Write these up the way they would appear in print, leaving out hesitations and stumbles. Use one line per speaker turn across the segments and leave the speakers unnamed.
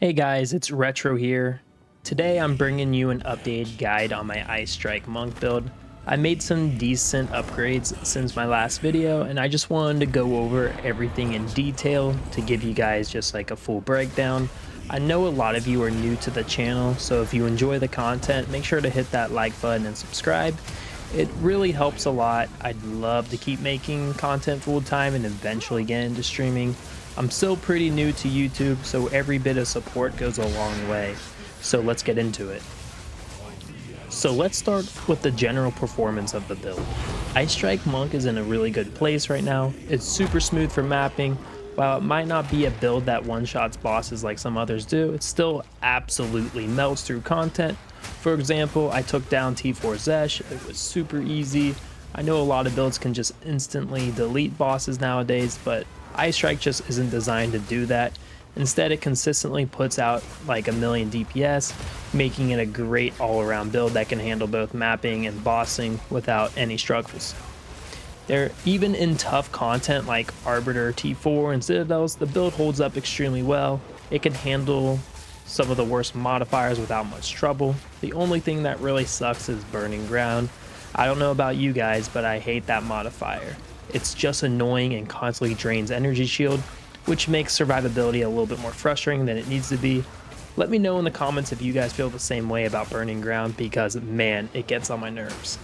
Hey guys, it's Retro here. Today I'm bringing you an updated guide on my Ice Strike Monk build. I made some decent upgrades since my last video and I just wanted to go over everything in detail to give you guys just like a full breakdown. I know a lot of you are new to the channel, so if you enjoy the content, make sure to hit that like button and subscribe. It really helps a lot. I'd love to keep making content full time and eventually get into streaming. I'm still pretty new to YouTube, so every bit of support goes a long way. So let's get into it. So let's start with the general performance of the build. Ice Strike Monk is in a really good place right now. It's super smooth for mapping. While it might not be a build that one-shots bosses like some others do, it still absolutely melts through content. For example, I took down T4 Xesht. It was super easy. I know a lot of builds can just instantly delete bosses nowadays, but Ice Strike just isn't designed to do that. Instead, it consistently puts out like a million DPS, making it a great all-around build that can handle both mapping and bossing without any struggles. Even in tough content like Arbiter, T4, and Citadels, the build holds up extremely well. It can handle some of the worst modifiers without much trouble. The only thing that really sucks is Burning Ground. I don't know about you guys, but I hate that modifier. It's just annoying and constantly drains energy shield, which makes survivability a little bit more frustrating than it needs to be. Let me know in the comments if you guys feel the same way about Burning Ground, because man, it gets on my nerves.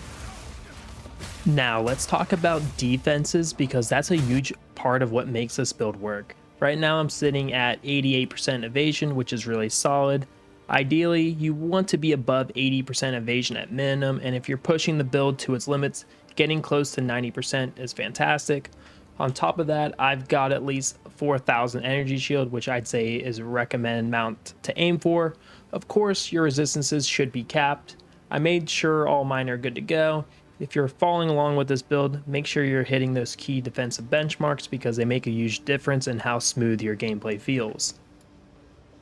Now let's talk about defenses, because that's a huge part of what makes this build work. Right now I'm sitting at 88% evasion, which is really solid. Ideally, you want to be above 80% evasion at minimum, and if you're pushing the build to its limits, getting close to 90% is fantastic. On top of that, I've got at least 4,000 energy shield, which I'd say is a recommended amount to aim for. Of course, your resistances should be capped. I made sure all mine are good to go. If you're following along with this build, make sure you're hitting those key defensive benchmarks because they make a huge difference in how smooth your gameplay feels.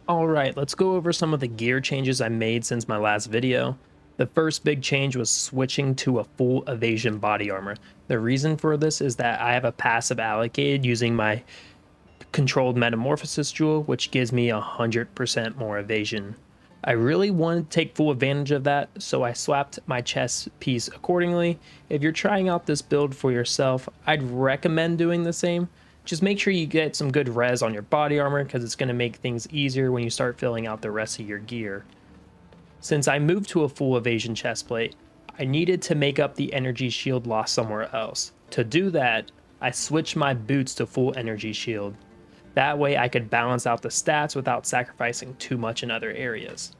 Alright, let's go over some of the gear changes I made since my last video. The first big change was switching to a full evasion body armor. The reason for this is that I have a passive allocated using my controlled metamorphosis jewel, which gives me 100% more evasion. I really wanted to take full advantage of that, so I swapped my chest piece accordingly. If you're trying out this build for yourself, I'd recommend doing the same. Just make sure you get some good res on your body armor, because it's going to make things easier when you start filling out the rest of your gear. Since I moved to a full evasion chestplate, I needed to make up the energy shield loss somewhere else. To do that, I switched my boots to full energy shield. That way I could balance out the stats without sacrificing too much in other areas.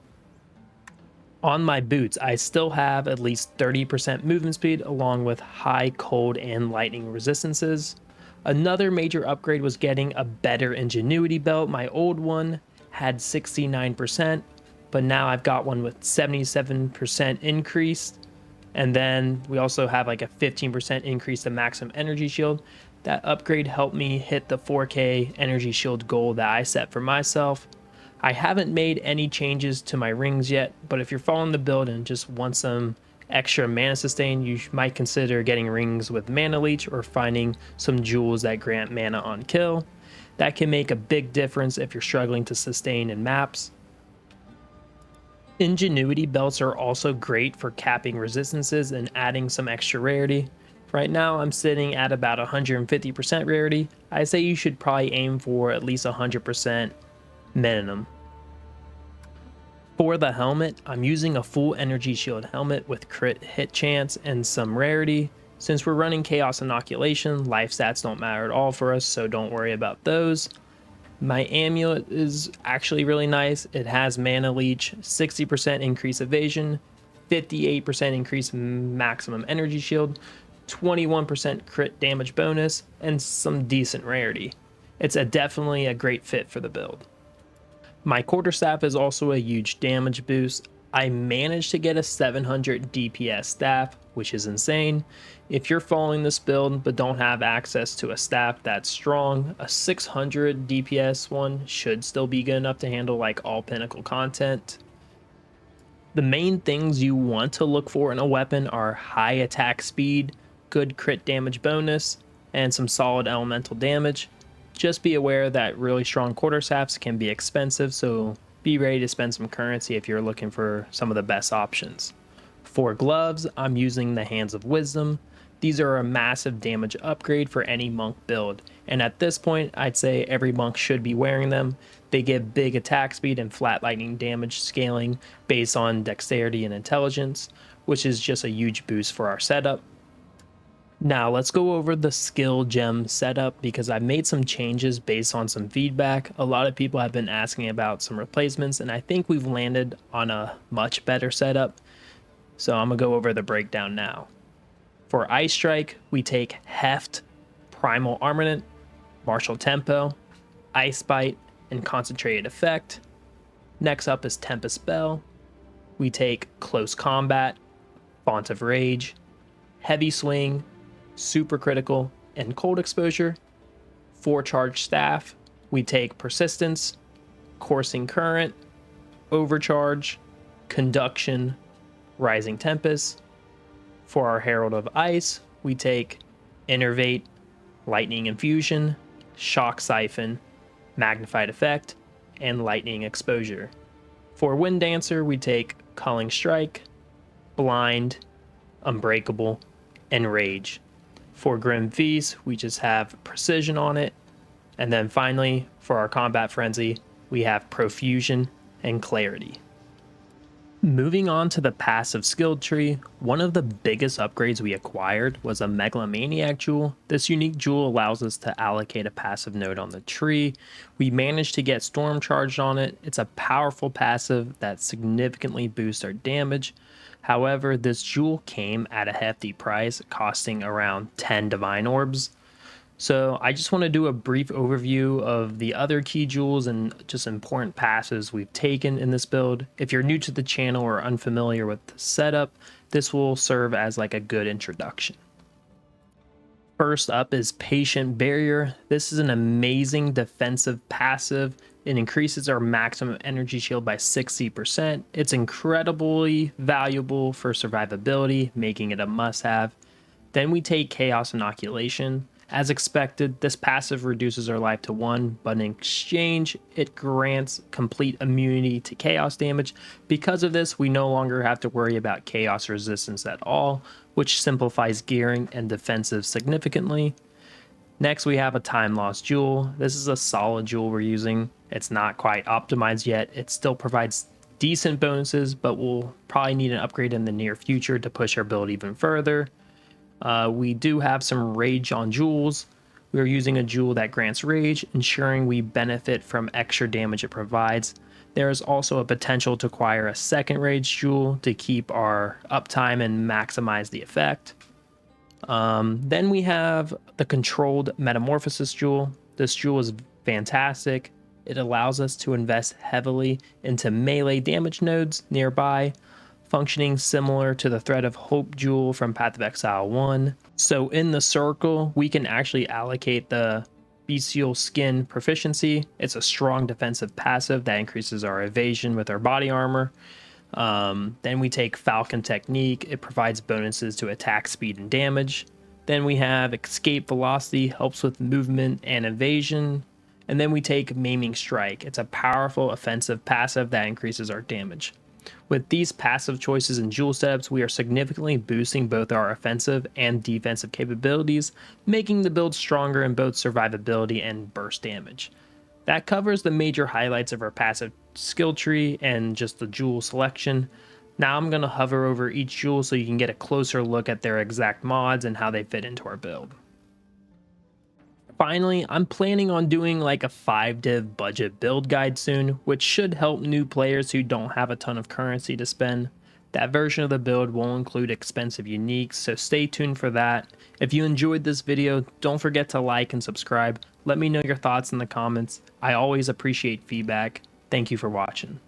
On my boots, I still have at least 30% movement speed along with high cold and lightning resistances. Another major upgrade was getting a better ingenuity belt. My old one had 69%, but now I've got one with 77% increase. And then we also have like a 15% increase to maximum energy shield. That upgrade helped me hit the 4K energy shield goal that I set for myself. I haven't made any changes to my rings yet, but if you're following the build and just want some extra mana sustain, you might consider getting rings with mana leech or finding some jewels that grant mana on kill. That can make a big difference if you're struggling to sustain in maps. Ingenuity belts are also great for capping resistances and adding some extra rarity. Right now I'm sitting at about 150% rarity. I say you should probably aim for at least 100% minimum. For the helmet, I'm using a full energy shield helmet with crit hit chance and some rarity. Since we're running chaos inoculation, life stats don't matter at all for us, so don't worry about those. My amulet is actually really nice. It has mana leech, 60% increase evasion, 58% increase maximum energy shield, 21% crit damage bonus, and some decent rarity. It's definitely a great fit for the build. My quarterstaff is also a huge damage boost. I managed to get a 700 DPS staff, which is insane. If you're following this build but don't have access to a staff that's strong, a 600 DPS one should still be good enough to handle like all pinnacle content. The main things you want to look for in a weapon are high attack speed, good crit damage bonus, and some solid elemental damage. Just be aware that really strong quarterstaffs can be expensive, so be ready to spend some currency if you're looking for some of the best options. For gloves, I'm using the Hands of Wisdom. These are a massive damage upgrade for any monk build, and at this point I'd say every monk should be wearing them. They give big attack speed and flat lightning damage scaling based on dexterity and intelligence, which is just a huge boost for our setup. Now let's go over the skill gem setup because I've made some changes based on some feedback. A lot of people have been asking about some replacements, and I think we've landed on a much better setup. So I'm gonna go over the breakdown now. For Ice Strike, we take Heft, Primal Armament, Martial Tempo, Ice Bite, and Concentrated Effect. Next up is Tempest Spell. We take Close Combat, Font of Rage, Heavy Swing, Super Critical, and Cold Exposure. For Charged Staff, we take Persistence, Coursing Current, Overcharge, Conduction, Rising Tempest. For our Herald of Ice, we take Innervate, Lightning Infusion, Shock Siphon, Magnified Effect, and Lightning Exposure. For Wind Dancer, we take Culling Strike, Blind, Unbreakable, and Rage. For Grim Feast, we just have Precision on it. And then finally, for our Combat Frenzy, we have Profusion and Clarity. Moving on to the passive skill tree, one of the biggest upgrades we acquired was a Megalomaniac Jewel. This unique jewel allows us to allocate a passive node on the tree. We managed to get Storm Charged on it. It's a powerful passive that significantly boosts our damage. However, this jewel came at a hefty price, costing around 10 Divine Orbs. So I just want to do a brief overview of the other key jewels and just important passes we've taken in this build. If you're new to the channel or unfamiliar with the setup, this will serve as like a good introduction. First up is Patient Barrier. This is an amazing defensive passive. It increases our maximum energy shield by 60%. It's incredibly valuable for survivability, making it a must-have. Then we take Chaos Inoculation. As expected, this passive reduces our life to 1, but in exchange, it grants complete immunity to chaos damage. Because of this, we no longer have to worry about chaos resistance at all, which simplifies gearing and defensive significantly. Next, we have a Time Loss Jewel. This is a solid jewel we're using. It's not quite optimized yet. It still provides decent bonuses, but we'll probably need an upgrade in the near future to push our build even further. We do have some Rage on jewels. We are using a jewel that grants Rage, ensuring we benefit from extra damage it provides. There is also a potential to acquire a second Rage jewel to keep our uptime and maximize the effect. Then we have the Controlled Metamorphosis jewel. This jewel is fantastic. It allows us to invest heavily into melee damage nodes nearby, functioning similar to the Thread of Hope jewel from Path of Exile 1. So in the circle, we can actually allocate the Bestial Skin proficiency. It's a strong defensive passive that increases our evasion with our body armor. Then we take Falcon Technique. It provides bonuses to attack speed and damage. Then we have Escape Velocity, helps with movement and evasion. And then we take Maiming Strike. It's a powerful offensive passive that increases our damage. With these passive choices and jewel setups, we are significantly boosting both our offensive and defensive capabilities, making the build stronger in both survivability and burst damage. That covers the major highlights of our passive skill tree and just the jewel selection. Now I'm going to hover over each jewel so you can get a closer look at their exact mods and how they fit into our build. Finally, I'm planning on doing like a 5-div budget build guide soon, which should help new players who don't have a ton of currency to spend. That version of the build will include expensive uniques, so stay tuned for that. If you enjoyed this video, don't forget to like and subscribe. Let me know your thoughts in the comments. I always appreciate feedback. Thank you for watching.